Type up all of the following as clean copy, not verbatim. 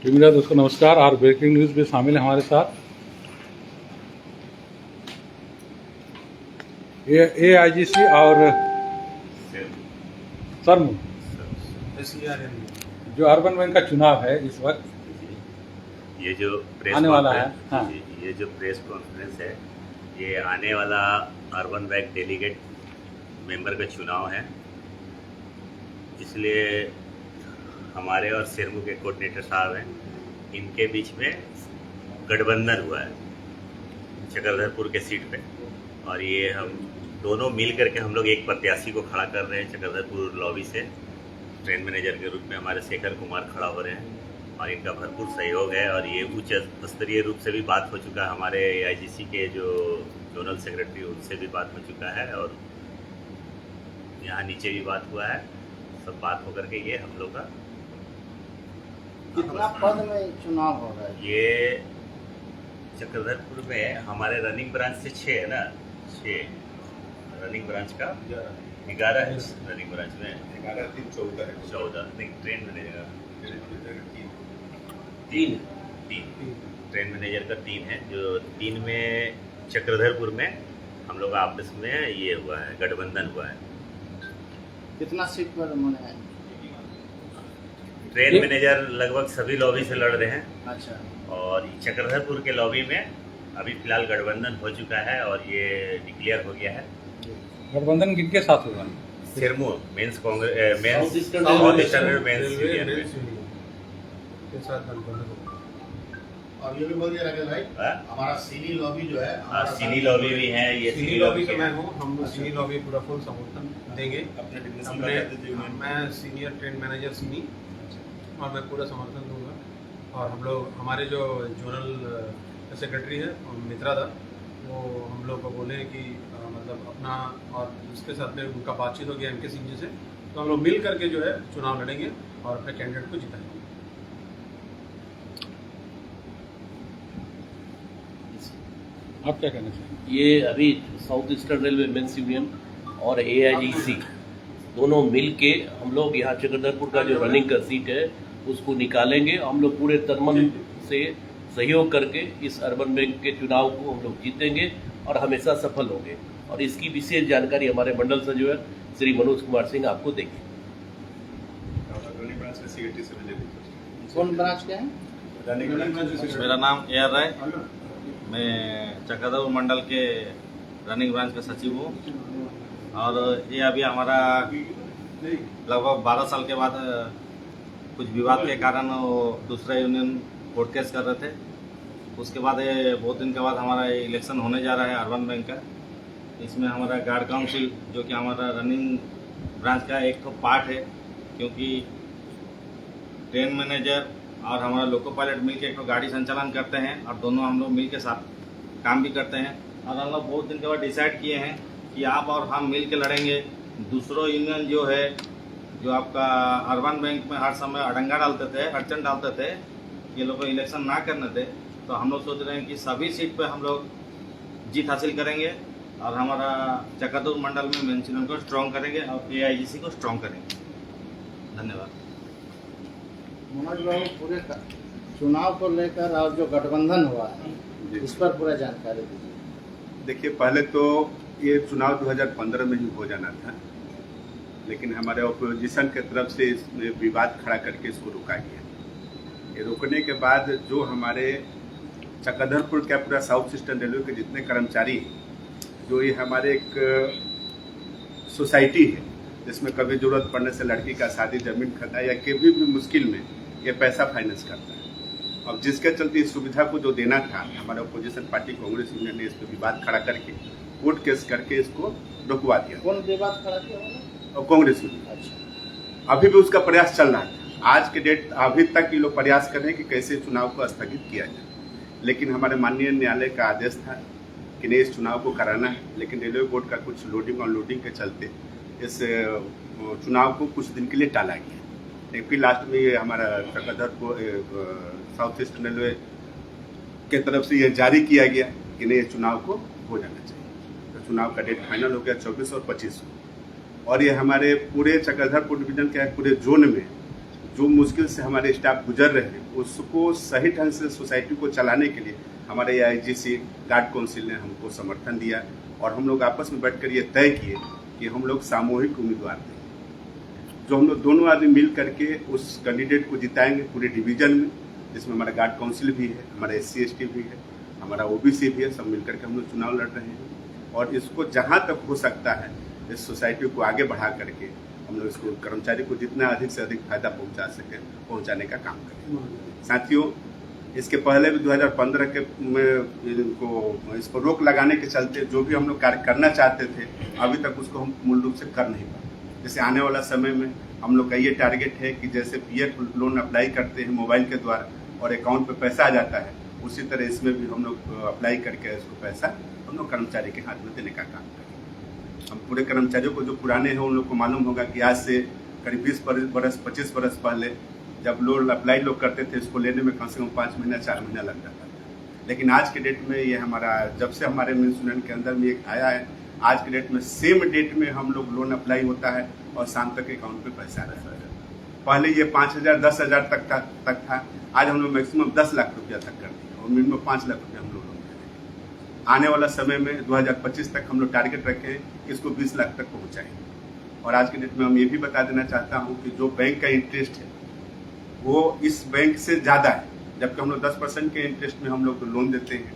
जी मेरा दोस्तों नमस्कार। और ब्रेकिंग न्यूज़ में शामिल है हमारे साथ AIGC और सर्म जो अर्बन बैंक का चुनाव है इस वक्त ये जो प्रेस आने वाला है। हाँ। ये जो प्रेस कॉन्फ्रेंस है ये आने वाला अर्बन बैंक डेलीगेट मेंबर का चुनाव है, इसलिए हमारे और सिरमू के कोऑर्डिनेटर साहब हैं, इनके बीच में गठबंधन हुआ है चक्रधरपुर के सीट पे। और ये हम दोनों मिल करके हम लोग एक प्रत्याशी को खड़ा कर रहे हैं चक्रधरपुर लॉबी से। ट्रेन मैनेजर के रूप में हमारे शेखर कुमार खड़ा हो रहे हैं और इनका भरपूर सहयोग है। और ये उच्च स्तरीय रूप से भी बात हो चुका है, हमारे AIGC के जो जोनल सेक्रेटरी उनसे भी बात हो चुका है और यहाँ नीचे भी बात हुआ है। सब बात होकर के ये हम लोग का कितना पद में चुनाव हो रहा है? ये चक्रधरपुर में हमारे रनिंग ब्रांच से 6 है ना, 6 रनिंग ब्रांच का 11 है। रनिंग ब्रांच में 11 3 14 है। 14 नहीं, ट्रेन मैनेजर तीन 3 ट्रेन मैनेजर का 3 है। जो 3 में चक्रधरपुर में हम लोग आपस में ये हुआ है, गठबंधन हुआ है। कितना सीट पर मैंने? ट्रेन मैनेजर लगभग सभी लॉबी से लड़ रहे हैं। अच्छा। और चक्रधरपुर के लॉबी में अभी फिलहाल गठबंधन हो चुका है और ये डिक्लेयर हो गया है। गठबंधन किनके साथ होगा? सिरमू men's Congress men's south eastern men's union में। और ये भी बोल दिया राकेश भाई, हाँ? हमारा सीनी लॉबी जो है, हमारा सीनी लॉबी भी है। ये सीनी लॉबी का मैं हूँ, हम सीनी लॉबी पूरा फुल समर्थन देंगे। मैं सीनियर ट्रेन मैनेजर सीनी और मैं पूरा समर्थन दूंगा। और हम लोग हमारे जो जोनल सेक्रेटरी है मित्रा दा, वो हम लोग को बोले कि मतलब अपना और उसके साथ में उनका बातचीत हो गया MK सिंह जी से, तो हम लोग मिल करके जो है चुनाव लड़ेंगे और अपने कैंडिडेट को जिताएंगे। आप क्या कहना चाहिए? ये अभी south eastern railway men's union और AIGC दोनों मिल के हम लोग यहाँ चक्रधरपुर का जो रनिंग का सीट है उसको निकालेंगे। हम लोग पूरे तनमन से सहयोग करके इस अर्बन बैंक के चुनाव को हम लोग जीतेंगे और हमेशा सफल होंगे। और इसकी विशेष जानकारी हमारे मंडल से जो है श्री मनोज कुमार सिंह आपको देंगे। कौन ब्रांच के हैं? मेरा नाम AR राय, मैं चक्रधरपुर मंडल के रनिंग ब्रांच का सचिव हूँ। और ये अभी हमारा लगभग 12 साल के बाद कुछ विवाद के कारण वो दूसरा यूनियन कोर्ट केस कर रहे थे। उसके बाद ये बहुत दिन के बाद हमारा इलेक्शन होने जा रहा है अर्बन बैंक का। इसमें हमारा गार्ड काउंसिल जो कि हमारा रनिंग ब्रांच का एक तो पार्ट है, क्योंकि ट्रेन मैनेजर और हमारा लोको पायलट मिलकर एक तो गाड़ी संचालन करते हैं और दोनों हम लोग मिल के साथ काम भी करते हैं। और हम लोग बहुत दिन के बाद डिसाइड किए हैं कि आप और हम मिल के लड़ेंगे। दूसरा यूनियन जो है, जो आपका अर्बन बैंक में हर समय अड़ंगा डालते थे, अड़चन डालते थे, ये लोग इलेक्शन ना करने थे, तो हम लोग सोच रहे हैं कि सभी सीट पे हम लोग जीत हासिल करेंगे और हमारा चक्रधरपुर मंडल में मेंस यूनियन को स्ट्रॉन्ग करेंगे और AIGC को स्ट्रॉन्ग करेंगे। धन्यवाद। मनोज बाबू, पूरे चुनाव को लेकर और जो गठबंधन हुआ है इस पर पूरा जानकारी दीजिए। देखिए, पहले तो ये चुनाव 2015 में ही हो जाना था, लेकिन हमारे ऑपोजिशन के तरफ से इसमें विवाद खड़ा करके इसको रोका गया। ये रोकने के बाद जो हमारे चक्रधरपुर का पूरा साउथ ईस्टर्न रेलवे के जितने कर्मचारी हैं, जो ये हमारे एक सोसाइटी है जिसमें कभी जरूरत पड़ने से लड़की का शादी, जमीन खरीदा या कभी भी मुश्किल में ये पैसा फाइनेंस करता है। और जिसके चलते इस सुविधा को जो देना था, हमारे अपोजिशन पार्टी कांग्रेस यूनियन ने इस पर विवाद खड़ा करके कोर्ट केस करके इसको रुकवा दिया। कौन विवाद खड़ा किया? और कांग्रेस यूनियन। अच्छा। अभी भी उसका प्रयास चल रहा था। आज के डेट अभी तक ये लोग प्रयास कर रहे हैं कि कैसे चुनाव को स्थगित किया जाए, लेकिन हमारे माननीय न्यायालय का आदेश था कि नहीं, इस चुनाव को कराना है। लेकिन रेलवे बोर्ड का कुछ लोडिंग और लोडिंग के चलते इस चुनाव को कुछ दिन के लिए टाला गया। फिर लास्ट में ये हमारा चक्रधरपुर साउथ ईस्टर्न रेलवे के तरफ से ये जारी किया गया कि नहीं, इस चुनाव को हो जाना चाहिए। तो चुनाव का डेट फाइनल हो गया 24 और 25 को। और ये हमारे पूरे चक्रधरपुर डिवीजन के पूरे जोन में जो मुश्किल से हमारे स्टाफ गुजर रहे हैं उसको सही ढंग से सोसाइटी को चलाने के लिए हमारे AIGC गार्ड काउंसिल ने हमको समर्थन दिया और हम लोग आपस में बैठकर ये तय किए कि हम लोग सामूहिक उम्मीदवार देंगे, जो हम लोग दोनों आदमी मिल करके उस कैंडिडेट को जिताएंगे पूरे डिवीजन में, जिसमें हमारा गार्ड काउंसिल भी है, हमारा SC ST भी है, हमारा OBC भी है। सब मिल करके हम लोग चुनाव लड़ रहे हैं और इसको जहाँ तक हो सकता है इस सोसाइटी को आगे बढ़ा करके हम लोग इसको कर्मचारी को जितना अधिक से अधिक फायदा पहुंचाने का काम करें। साथियों, इसके पहले भी 2015 के में इनको इस पर रोक लगाने के चलते जो भी हम लोग कार्य करना चाहते थे अभी तक उसको हम मूल रूप से कर नहीं पाए। जैसे आने वाला समय में हम लोग का ये टारगेट है कि जैसे PF लोन अप्लाई करते हैं मोबाइल के द्वारा और अकाउंट पे पैसा आ जाता है, उसी तरह इसमें भी हम लोग अप्लाई करके इसको पैसा हम लोग कर्मचारी के हाथ में देने का काम करें। हम पूरे कर्मचारियों को जो पुराने हैं उन लोग को मालूम होगा कि आज से करीब 25 बरस पहले जब लोन अप्लाई लोग करते थे इसको लेने में कम से कम 5 महीना 4 महीना लग जाता था। लेकिन आज के डेट में ये हमारा जब से हमारे मेंस यूनियन के अंदर में एक आया है, आज के डेट में सेम डेट में हम लोग लोन अप्लाई होता है और शाम तक अकाउंट पे पैसा रहता है। पहले ये 5,000 10,000 तक था, आज हम लोग मैक्सिमम 10 लाख रुपया तक कर दिए और मिनिमम 5 लाख रुपया हम लोग लोन दे रहे हैं। आने वाला समय में 2025 तक हम लोग टारगेट रखे हैं कि इसको 20 लाख तक पहुँचाएंगे। और आज के डेट में हम ये भी बता देना चाहता हूँ कि जो बैंक का इंटरेस्ट है वो इस बैंक से ज़्यादा है, जबकि हम लोग 10% के इंटरेस्ट में हम लोग लोन देते हैं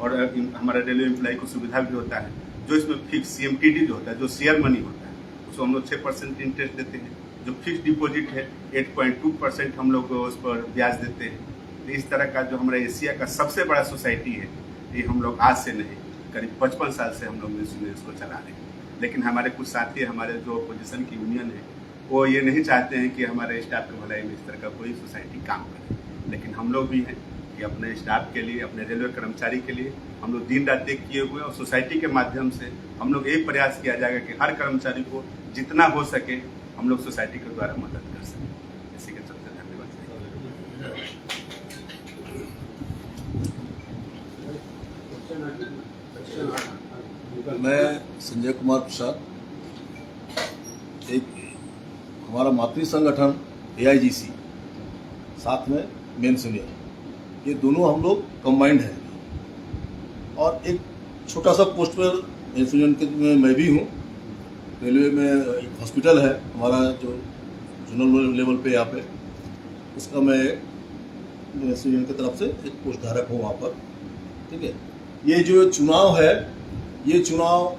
और हमारा रेलवे एम्प्लॉय को सुविधा भी होता है। जो इसमें फिक्स CMTD जो होता है, जो शेयर मनी होता है, उसको हम लोग 6% इंटरेस्ट देते हैं। जो फिक्स डिपॉजिट है 8.2% हम लोग उस पर ब्याज देते हैं। तो इस तरह का जो हमारा एशिया का सबसे बड़ा सोसाइटी है, ये हम लोग आज से नहीं करीब 55 साल से हम लोग इसको चला रहे हैं। लेकिन हमारे कुछ साथी, हमारे जो अपोजिशन की यूनियन है, वो ये नहीं चाहते हैं कि हमारे स्टाफ की भलाई में इस तरह का कोई सोसाइटी काम करे। लेकिन हम लोग भी हैं कि अपने स्टाफ के लिए, अपने रेलवे कर्मचारी के लिए हम लोग दिन रात एक किए हुए और सोसाइटी के माध्यम से हम लोग एक प्रयास किया जाएगा कि हर कर्मचारी को जितना हो सके हम लोग सोसाइटी के द्वारा मदद कर सकें। इसी के चलते धन्यवाद। मैं संजय कुमार प्रसाद, एक हमारा मातृ संगठन AIGC, साथ में मेंस यूनियन, ये दोनों हम लोग कंबाइंड हैं। और एक छोटा सा पोस्ट पर मेंस यूनियन के में मैं भी हूँ। रेलवे में एक हॉस्पिटल है हमारा जो जोनल लेवल पे यहाँ पे, उसका मैं मेंस यूनियन की तरफ से एक पोस्ट धारक हूँ वहाँ पर। ठीक है, ये जो चुनाव है, ये चुनाव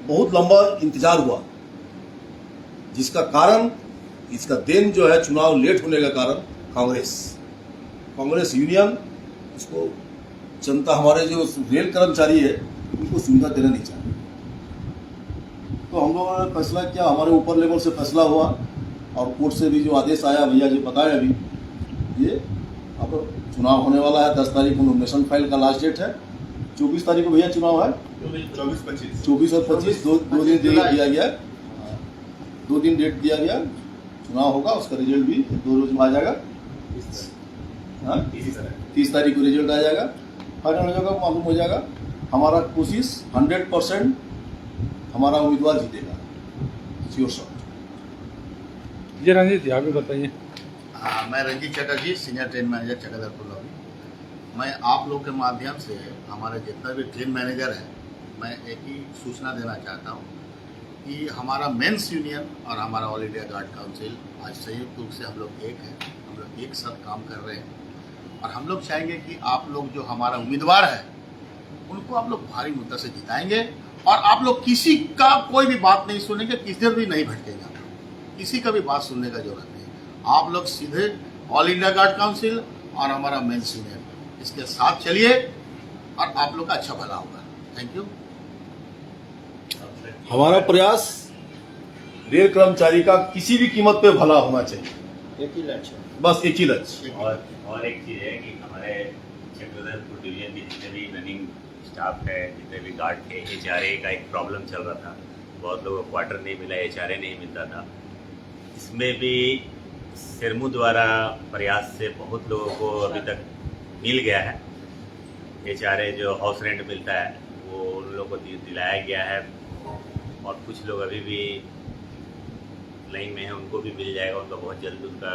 बहुत लंबा इंतजार हुआ, जिसका कारण, इसका देन जो है चुनाव लेट होने का कारण कांग्रेस यूनियन, इसको जनता, हमारे जो रेल कर्मचारी है उनको सुविधा देना नहीं चाहती। तो हम लोगों ने फैसला किया, हमारे ऊपर लेवल से फैसला हुआ और कोर्ट से भी जो आदेश आया, भैया जी बताएं, अभी ये अब चुनाव होने वाला है। 10 तारीख को नॉमिनेशन फाइल का लास्ट डेट है। 24 तारीख को भैया चुनाव है, 24 और 25 दो दिन दिया गया, 2 दिन डेट दिया गया। चुनाव होगा, उसका रिजल्ट भी 2 रोज में आ जाएगा। 30 तारीख को रिजल्ट आ जाएगा, फाइनल हो जाएगा, मालूम हो जाएगा। हमारा कोशिश 100% हमारा उम्मीदवार जीतेगा, श्योर शॉट। जी रंजीत जी, आगे बताइए। मैं Ranjit Chatterjee, senior train manager Chakradharpur lobby. मैं आप लोग के माध्यम से हमारे जितना भी ट्रेन मैनेजर है, मैं एक ही सूचना देना चाहता हूँ कि हमारा मेंस यूनियन और हमारा ऑल इंडिया गार्ड काउंसिल आज संयुक्त रूप से हम लोग एक हैं। हम लोग एक साथ काम कर रहे हैं और हम लोग चाहेंगे कि आप लोग जो हमारा उम्मीदवार है उनको आप लोग भारी मुद्दा से जिताएंगे और आप लोग किसी का कोई भी बात नहीं सुनेंगे, किधर भी नहीं भटकेंगे। आप लोग किसी का भी बात सुनने का जरूरत नहीं। आप लोग सीधे ऑल इंडिया गार्ड काउंसिल और हमारा मेंस यूनियन, इसके साथ चलिए और आप लोग का अच्छा भला होगा। Thank you. हमारा प्रयास रेल कर्मचारी का किसी भी कीमत पे भला होना चाहिए, एक ही लक्ष्य, बस एक ही लक्ष्य। और एक चीज़ है कि हमारे चक्रधरपुर डिवीजन के जितने भी रनिंग स्टाफ है, जितने भी गार्ड थे, HRA का एक प्रॉब्लम चल रहा था। बहुत लोगों को क्वार्टर नहीं मिला, HRA नहीं मिलता था। इसमें भी सिरमू द्वारा प्रयास से बहुत लोगों को अभी तक मिल गया है। HRA जो हाउस रेंट मिलता है वो उन लोगों को दिलाया गया है और कुछ लोग अभी भी लाइन में हैं उनको भी मिल जाएगा, उनका बहुत जल्द उनका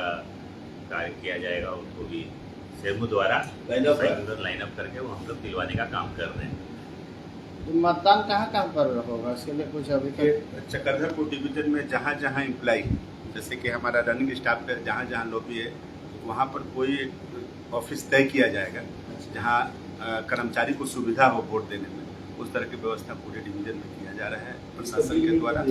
कार्य किया जाएगा। उनको भी सेमू द्वारा लाइन अप करके वो हम लोग दिलवाने का काम कर रहे हैं। मतदान कहाँ पर होगा, इसके लिए कुछ अभी तक? चक्रधरपुर डिवीजन में जहाँ जहाँ इम्प्लाई, जैसे कि हमारा रनिंग स्टाफ का जहाँ जहाँ लॉबी है वहाँ पर कोई ऑफिस तय किया जाएगा जहाँ कर्मचारी को सुविधा हो वोट देने में। उस तरह की व्यवस्था पूरे डिवीजन में किया जा रहा है प्रशासन के द्वारा।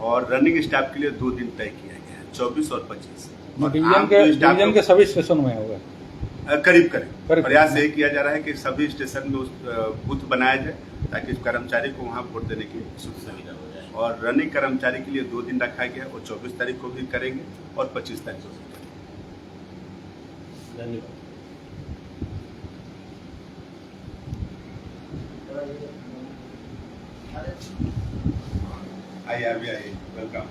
और रनिंग स्टाफ के लिए 2 दिन तय किया गया है, 24 और 25। डिवीजन के सभी स्टेशन में होगा करीब प्रयास यही किया जा रहा है कि सभी स्टेशन में उस बूथ बनाया जाए ताकि कर्मचारी को वहाँ वोट देने की सुविधा हो जाए। और रनिंग कर्मचारी के लिए 2 दिन रखा गया और 24 तारीख को भी करेंगे और 25 तारीख को भी करेंगे। धन्यवाद। आइए वेलकम।